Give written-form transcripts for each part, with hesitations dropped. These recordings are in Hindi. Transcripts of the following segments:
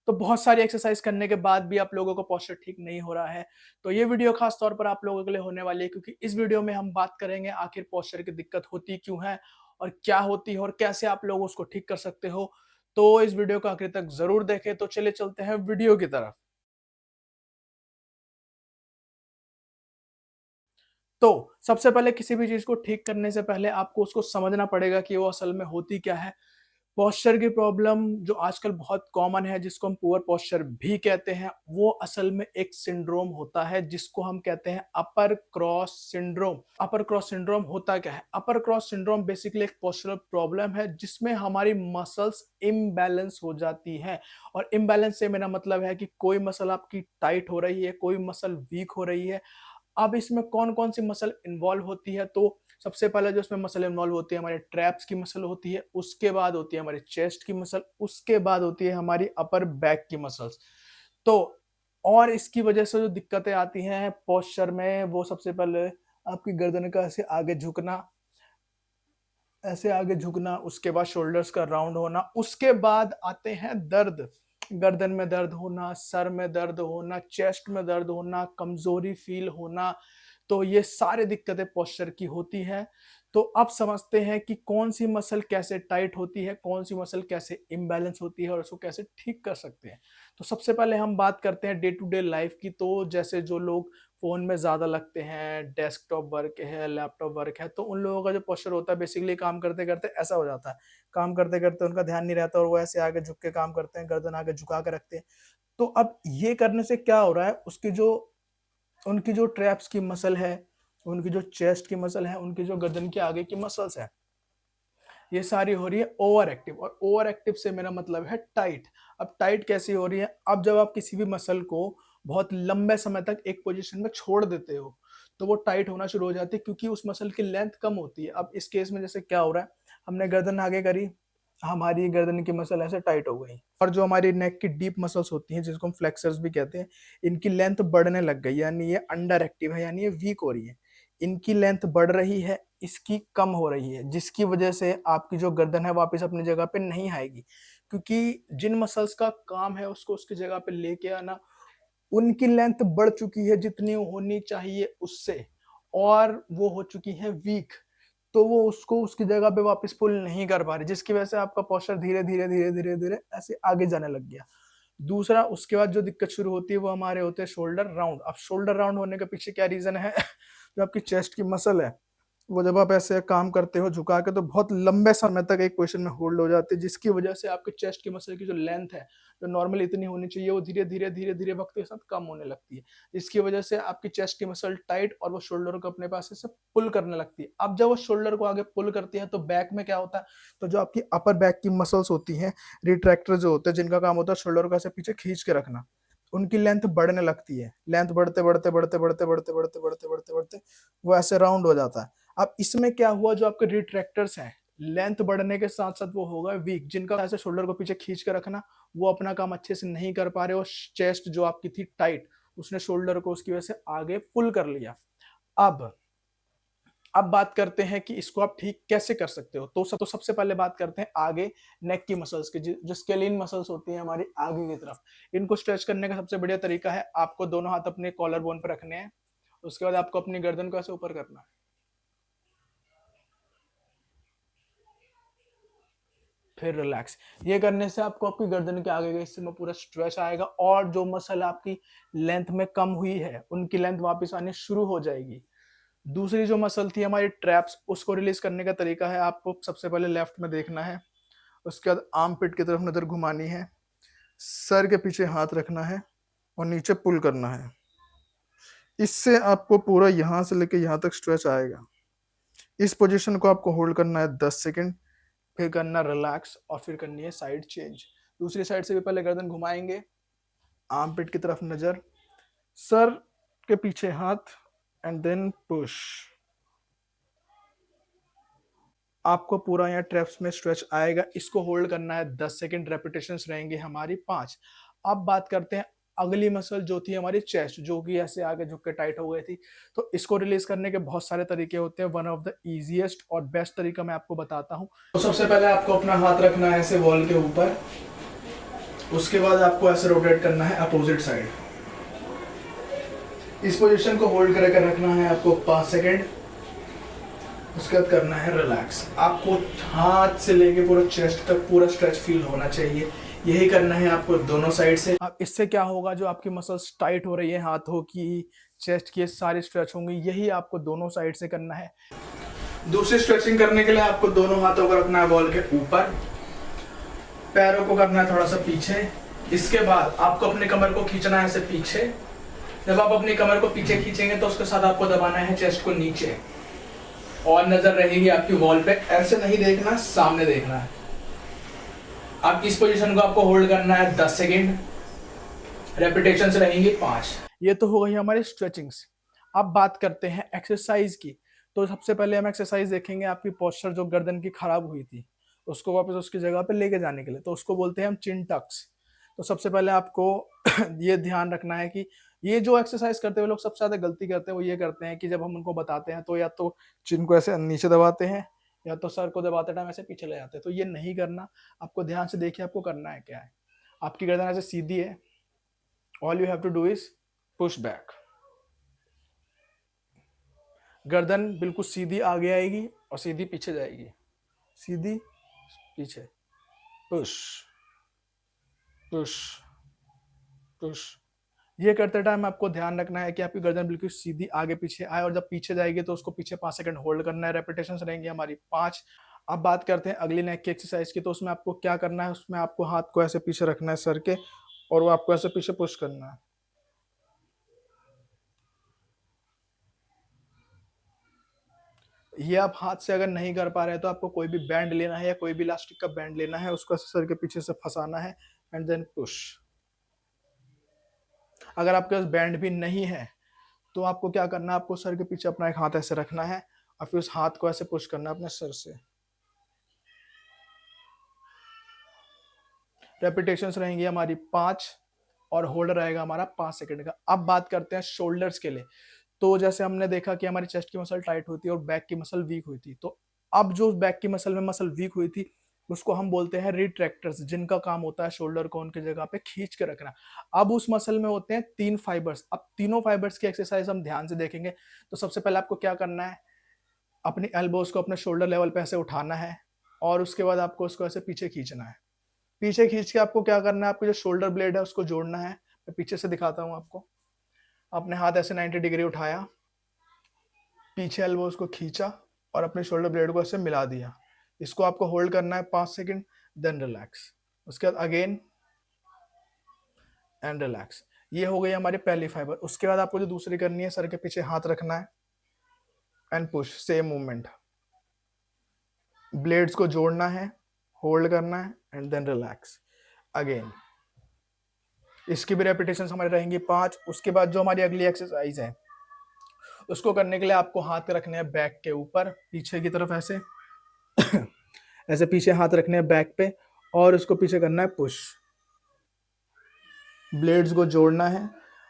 तो बहुत सारी एक्सरसाइज करने के बाद भी आप लोगों को पोस्चर ठीक नहीं हो रहा है, तो ये वीडियो खास तौर पर आप लोगों के लिए होने वाली है, क्योंकि इस वीडियो में हम बात करेंगे आखिर पोस्चर की दिक्कत होती क्यों है और क्या होती है और कैसे आप लोग उसको ठीक कर सकते हो। तो इस वीडियो को आखिर तक ज़रूर देखें। तो चलिए चलते हैं वीडियो की तरफ। तो सबसे पहले किसी भी चीज़ को ठीक करने से पहले आपको उसको समझना पड़ेगा कि वो असल में होती क्या है। पोस्चर की प्रॉब्लम जो आजकल बहुत कॉमन है, जिसको हम पुअर पोस्चर भी कहते हैं, वो असल में एक सिंड्रोम होता है जिसको हम कहते हैं अपर क्रॉस सिंड्रोम। अपर क्रॉस सिंड्रोम होता क्या है? अपर क्रॉस सिंड्रोम बेसिकली एक पोस्चरल प्रॉब्लम है जिसमें हमारी मसल्स इम्बैलेंस हो जाती हैं। और इम्बैलेंस से मेरा मतलब है कि कोई मसल आपकी टाइट हो रही है, कोई मसल वीक हो रही है। अब इसमें कौन-कौन सी मसल इन्वॉल्व होती है, तो सबसे पहले जो इसमें मसल इन्वॉल्व होती है, हमारे ट्रैप्स की मसल होती है, उसके बाद होती है हमारे चेस्ट की मसल, उसके बाद होती है हमारी अपर बैक की मसल्स। तो और इसकी वजह से जो दिक्कतें आती हैं पोस्चर में, वो सबसे पहले आपकी गर्दन का ऐसे आगे झुकना, उसके बाद शोल्डर्स का राउंड होना, उसके बाद आते हैं दर्द। गर्दन में दर्द होना, सर में दर्द होना, चेस्ट में दर्द होना, कमजोरी फील होना। तो ये सारी दिक्कतें पोस्चर की होती हैं। तो अब समझते हैं कि कौन सी मसल कैसे टाइट होती है, कौन सी मसल कैसे इम्बैलेंस होती है और उसको कैसे ठीक कर सकते हैं। तो सबसे पहले हम बात करते हैं डे टू डे लाइफ की। तो जैसे जो लोग फ़ोन में ज़्यादा लगते हैं, डेस्कटॉप वर्क है, लैपटॉप वर्क है, तो उन लोगों का जो पोस्चर होता है बेसिकली काम करते-करते ऐसा हो जाता है। काम करते-करते उनका ध्यान नहीं रहता और वो ऐसे आगे झुक के काम करते हैं, गर्दन आगे झुका के रखते हैं। तो अब ये करने से क्या हो रहा है, उनकी जो ट्रैप्स की मसल है, उनकी जो चेस्ट की मसल है, उनकी जो गर्दन के आगे की मसल्स है, ये सारी हो रही है ओवर एक्टिव। और ओवर एक्टिव से मेरा मतलब है टाइट। अब टाइट कैसी हो रही है? अब जब आप किसी भी मसल को बहुत लंबे समय तक एक पोजीशन में छोड़ देते हो, तो वो टाइट होना शुरू हो जाती है, क्योंकि उस मसल की लेंथ कम होती है। अब इस केस में जैसे क्या हो रहा है, हमने गर्दन आगे करी, हमारी गर्दन की मसल ऐसे टाइट हो गई, और जो हमारी नेक की डीप मसल्स होती हैं, जिसको हम फ्लेक्सर्स भी कहते हैं, इनकी लेंथ बढ़ने लग गई, यानी ये अंडर एक्टिव है, यानी ये वीक हो रही है। इनकी लेंथ बढ़ रही है, इसकी कम हो रही है, जिसकी वजह से आपकी जो गर्दन है वापस अपनी जगह पे नहीं आएगी, क्योंकि जिन मसल्स का काम है उसको उसकी जगह पे लेके आना, उनकी लेंथ बढ़ चुकी है जितनी होनी चाहिए उससे, और वो हो चुकी है वीक। तो वो उसको उसकी जगह पे वापस पुल नहीं कर पा रही, जिसकी वजह से आपका पोस्चर धीरे-धीरे आगे जाने लग गया। दूसरा, उसके बाद जो दिक्कत शुरू होती है वो हमारे होते हैं शोल्डर राउंड। अब शोल्डर राउंड होने के पीछे क्या रीज़न है? जो आपकी चेस्ट की मसल है, वो जब आप ऐसे काम करते हो झुका के, तो बहुत लंबे समय तक एक पोजीशन में होल्ड हो जाती है, जिसकी वजह से आपके चेस्ट की मसल की जो लेंथ है, जो नॉर्मली इतनी होनी चाहिए, वो धीरे-धीरे वक़्त के साथ कम होने लगती है। जिसकी वजह से आपकी चेस्ट की मसल टाइट और वो शोल्डर को अपने पास ऐसे पुल करने लगती है। अब जब वो शोल्डर को आगे पुल करती है, तो बैक में क्या होता है? तो जो आपकी अपर बैक की मसल्स होती हैं, रिट्रैक्टर जो होते हैं, जिनका काम होता है शोल्डर को ऐसे पीछे खींच के रखना, उनकी लेंथ बढ़ने लगती है। लेंथ बढ़ते वो ऐसे राउंड हो जाता है। अब इसमें क्या हुआ, जो आपके रिट्रैक्टर्स हैं, लेंथ बढ़ने के साथ-साथ वो हो गए वीक, जिनका ऐसे शोल्डर को पीछे खींच के रखना, वो अपना काम अच्छे से नहीं कर पा रहे, और चेस्ट जो आपकी थी टाइट, उसने शोल्डर को उसकी वजह से आगे पुल कर लिया। अब अब बात करते हैं कि इसको आप ठीक कैसे कर सकते हो। तो सबसे पहले बात करते हैं आगे नेक की मसल्स की, जो स्केलिन मसल्स होती हैं हमारी आगे की तरफ। इनको स्ट्रेच करने का सबसे बढ़िया तरीका है, आपको दोनों हाथ अपने कॉलर बोन पे रखने हैं। उसके बाद आपको अपनी गर्दन को ऐसे ऊपर करना है। फिर रिलैक्स। ये करने से आपको आपकी गर्दन के आगे के हिस्से में पूरा स्ट्रेच आएगा, और जो मसल आपकी लेंथ में कम हुई है, उनकी लेंथ वापस आनी शुरू हो जाएगी। दूसरी जो मसल थी हमारी ट्रैप्स, उसको रिलीज करने का तरीका है, आपको सबसे पहले लेफ्ट में देखना है, उसके बाद आर्म पिट की तरफ नजर घुमानी है, सर के पीछे हाथ रखना है और नीचे पुल करना है। इससे आपको पूरा यहाँ से लेके यहाँ तक स्ट्रेच आएगा। इस पोजीशन को आपको होल्ड करना है 10 सेकंड, फिर करना रिलैक्स, और फिर करनी है साइड चेंज। दूसरी साइड से भी पहले गर्दन घुमाएंगे, आर्म पिट की तरफ नजर, सर के पीछे हाथ, एंड देन पुश। आपको पूरा यहाँ ट्रैप्स में स्ट्रेच आएगा। इसको होल्ड करना है 10 सेकंड, रेपिटेशंस रहेंगी हमारी 5। अब बात करते हैं अगली मसल, जो थी हमारी चेस्ट, जो कि ऐसे आगे झुक के टाइट हो गई थी। तो इसको रिलीज करने के बहुत सारे तरीके होते हैं। वन ऑफ द इजीएस्ट और बेस्ट तरीका मैं आपको बताता हूँ। तो सबसे पहले आपको अपना हाथ रखना है ऐसे वॉल के ऊपर, उसके बाद आपको ऐसे रोटेट करना है अपोजिट साइड। इस पोजीशन को होल्ड करके रखना है आपको 5 सेकेंड। उसके बाद करना है रिलैक्स। आपको हाथ से लेके पूरा चेस्ट तक पूरा स्ट्रेच फील होना चाहिए। यही करना है आपको दोनों साइड से। अब इससे क्या होगा, जो आपकी मसल्स टाइट हो रही है हाथों की, चेस्ट की, सारी स्ट्रेच होंगी। यही आपको दोनों साइड से करना है। दूसरी स्ट्रेचिंग करने के लिए आपको दोनों हाथों को रखना है वॉल के ऊपर, पैरों को करना है थोड़ा सा पीछे। इसके बाद आपको अपने कमर को खींचना है ऐसे पीछे। जब आप अपनी कमर को पीछे खींचेंगे तो उसके साथ आपको दबाना है चेस्ट को नीचे, और नजर रहेगी आपकी वॉल पे। ऐसे नहीं देखना, सामने देखना है। आपकी इस पोजीशन को आपको होल्ड करना है 10 सेकेंड। रेपिटेशंस रहेंगी 5। ये तो हो गई हमारी स्ट्रेचिंग्स। अब बात करते हैं एक्सरसाइज की। तो सबसे पहले हम एक्सरसाइज देखेंगे आपकी पोस्चर जो गर्दन की खराब हुई थी, उसको वापस उसकी जगह पे लेके जाने के लिए। तो उसको बोलते हैं हम चिन टक्स। तो सबसे पहले आपको ये ध्यान रखना है कि ये जो एक्सरसाइज करते हुए लोग सबसे ज्यादा गलती करते हैं वो ये करते हैं कि जब हम उनको बताते हैं तो या तो चिन को ऐसे नीचे दबाते हैं, या तो सर को दबाते टाइम ऐसे पीछे ले जाते हैं। तो ये नहीं करना। आपको ध्यान से देखिए आपको करना है क्या है। आपकी गर्दन ऐसे सीधी है। All you have to do is push back. गर्दन बिल्कुल सीधी आगे आएगी और सीधी पीछे जाएगी। सीधी पीछे, पुश पुश पुश। ये करते टाइम आपको ध्यान रखना है कि आपकी गर्दन बिल्कुल सीधी आगे पीछे आए, और जब पीछे जाएगी तो उसको पीछे 5 सेकंड होल्ड करना है। रेपिटेशन रहेंगी हमारी 5। अब बात करते हैं अगली नेक की एक्सरसाइज की। तो उसमें आपको क्या करना है, उसमें आपको हाथ को ऐसे पीछे रखना है सर के, और वो आपको ऐसे पीछे पुश करना है। ये आप हाथ से अगर नहीं कर पा रहे तो आपको कोई भी बैंड लेना है, या कोई भी इलास्टिक का बैंड लेना है, उसको सर के पीछे से फंसाना है एंड देन पुश। अगर आपके पास बैंड भी नहीं है तो आपको क्या करना है, आपको सर के पीछे अपना एक हाथ ऐसे रखना है और फिर उस हाथ को ऐसे पुश करना है अपने सर से। रेपिटेशंस रहेंगी हमारी 5, और होल्ड रहेगा हमारा 5 सेकंड का। अब बात करते हैं शोल्डर्स के लिए। तो जैसे हमने देखा कि हमारी चेस्ट की मसल टाइट हुई थी और बैक की मसल वीक हुई थी, तो अब जो बैक की मसल में मसल वीक हुई थी उसको हम बोलते हैं रिट्रैक्टर्स, जिनका काम होता है शोल्डर को उनकी जगह पे खींच के रखना। अब उस मसल में होते हैं 3 फाइबर्स। अब तीनों फाइबर्स की एक्सरसाइज हम ध्यान से देखेंगे। तो सबसे पहले आपको क्या करना है, अपनी एल्बोज को अपने शोल्डर लेवल पे ऐसे उठाना है, और उसके बाद आपको उसको ऐसे पीछे खींचना है। पीछे खींच के आपको क्या करना है, आपको जो शोल्डर ब्लेड है उसको जोड़ना है। मैं पीछे से दिखाता हूँ आपको। अपने हाथ ऐसे 90 डिग्री उठाया, पीछे एल्बोज को खींचा और अपने शोल्डर ब्लेड को ऐसे मिला दिया। इसको आपको होल्ड करना है 5 सेकंड, देन रिलैक्स। उसके बाद अगेन एंड रिलैक्स। ये हो गई हमारी पहली फाइबर। उसके बाद आपको जो दूसरी करनी है, सर के पीछे हाथ रखना है and push, same movement. Blades को जोड़ना है, होल्ड करना है एंड देन रिलैक्स अगेन। इसकी भी रेपिटेशन हमारी रहेंगी 5। उसके बाद जो हमारी अगली एक्सरसाइज है उसको करने के लिए आपको हाथ रखने हैं बैक के ऊपर, पीछे की तरफ ऐसे ऐसे पीछे हाथ रखने हैं बैक पे, और उसको पीछे करना है पुश। ब्लेड्स को जोड़ना है,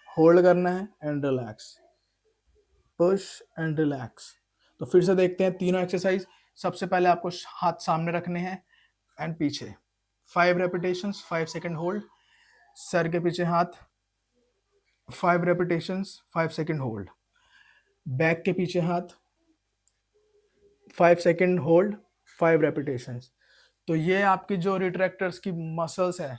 होल्ड करना है and relax, push and relax. तो फिर से देखते हैं तीनों एक्सरसाइज। सबसे पहले आपको हाथ सामने रखने हैं एंड पीछे, 5 रेपिटेशंस, 5 सेकंड होल्ड। सर के पीछे हाथ, 5 रेपिटेशंस, 5 सेकंड होल्ड। बैक के पीछे हाथ, 5 सेकंड होल्ड, 5 रेपिटेशंस। तो ये आपकी जो रिट्रैक्टर्स की मसल्स है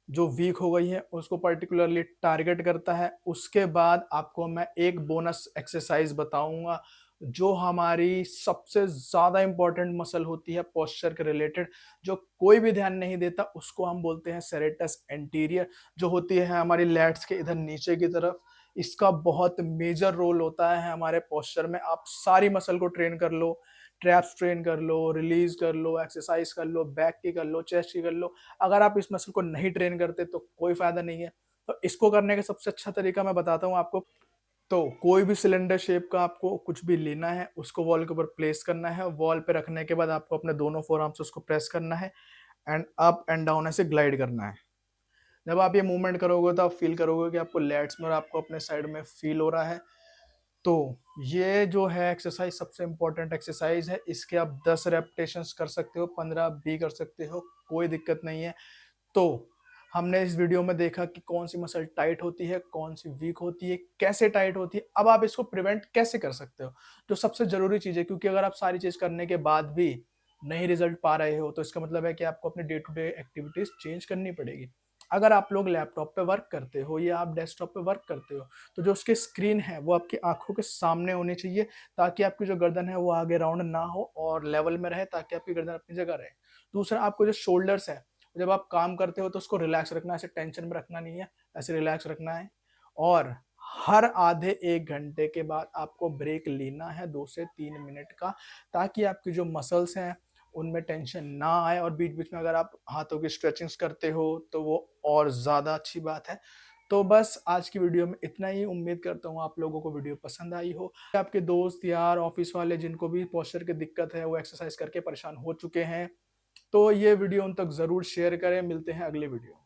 जो वीक हो गई है उसको पर्टिकुलरली टारगेट करता है। उसके बाद आपको मैं एक बोनस एक्सरसाइज बताऊंगा जो हमारी सबसे ज्यादा इंपॉर्टेंट मसल होती है पोस्चर के रिलेटेड, जो कोई भी ध्यान नहीं देता। उसको हम बोलते हैं सेरेटस एंटीरियर, जो होती है हमारी लैट्स के इधर नीचे की तरफ। इसका बहुत मेजर रोल होता है हमारे पोस्चर में। आप सारी मसल को ट्रेन कर लो, ट्रैप्स ट्रेन कर लो, रिलीज कर लो, एक्सरसाइज कर लो, बैक की कर लो, चेस्ट की कर लो। अगर आप इस मसल को नहीं ट्रेन करते तो कोई फायदा नहीं है। तो इसको करने का सबसे अच्छा तरीका मैं बताता हूँ आपको। तो कोई भी सिलेंडर शेप का आपको कुछ भी लेना है, उसको वॉल के ऊपर प्लेस करना है। वॉल पे रखने के बाद आपको अपने दोनों फोर आर्म से उसको प्रेस करना है एंड अप एंड डाउन ऐसे ग्लाइड करना है। जब आप ये मूवमेंट करोगे तो आप फील करोगे कि आपको लैट्स में और आपको अपने साइड में फील हो रहा है। तो ये जो है एक्सरसाइज सबसे इंपॉर्टेंट एक्सरसाइज है। इसके आप 10 रेपिटेशंस कर सकते हो, 15 भी कर सकते हो, कोई दिक्कत नहीं है। तो हमने इस वीडियो में देखा कि कौन सी मसल टाइट होती है, कौन सी वीक होती है, कैसे टाइट होती है। अब आप इसको प्रिवेंट कैसे कर सकते हो? जो सबसे ज़रूरी चीज़ है, क्योंकि अगर आप सारी चीज़ करने के बाद भी नहीं रिज़ल्ट पा रहे हो, तो इसका मतलब है कि आपको अपनी day to day activities change करनी पड़ेगी। अगर आप लोग लैपटॉप पे वर्क करते हो या आप डेस्कटॉप पे वर्क करते हो, तो जो उसकी स्क्रीन है, वो आपकी आँखों के सामने होनी चाहिए, ताकि आपकी जो गर्दन है, वो आगे राउंड ना हो और लेवल में रहे, ताकि आपकी गर्दन अपनी जगह रहे। दूसरा, आपको जो शोल्डर्स है, जब आप काम करते हो तो उसको रिलैक्स रखना है, ऐसे टेंशन में रखना नहीं है, ऐसे रिलैक्स रखना है। और हर आधे 1 घंटे के बाद आपको ब्रेक लेना है 2 से 3 मिनट का, ताकि आपकी जो मसल्स हैं, उनमें टेंशन ना आए। और बीच-बीच में अगर आप हाथों की स्ट्रेचिंग्स करते हो, तो वो और ज़्यादा अच्छी बात है। तो बस आज की वीडियो में इतना ही। उम्मीद करता हूँ आप लोगों को वीडियो पसंद आई हो। आपके दोस्त, यार, ऑफ़िस वाले जिनको भी पोस्चर की दिक्कत है, वो एक्सरसाइज़ करके परेशान हो चुके हैं, तो ये वीडियो उन तक ज़रूर शेयर करें। मिलते हैं अगले वीडियो में।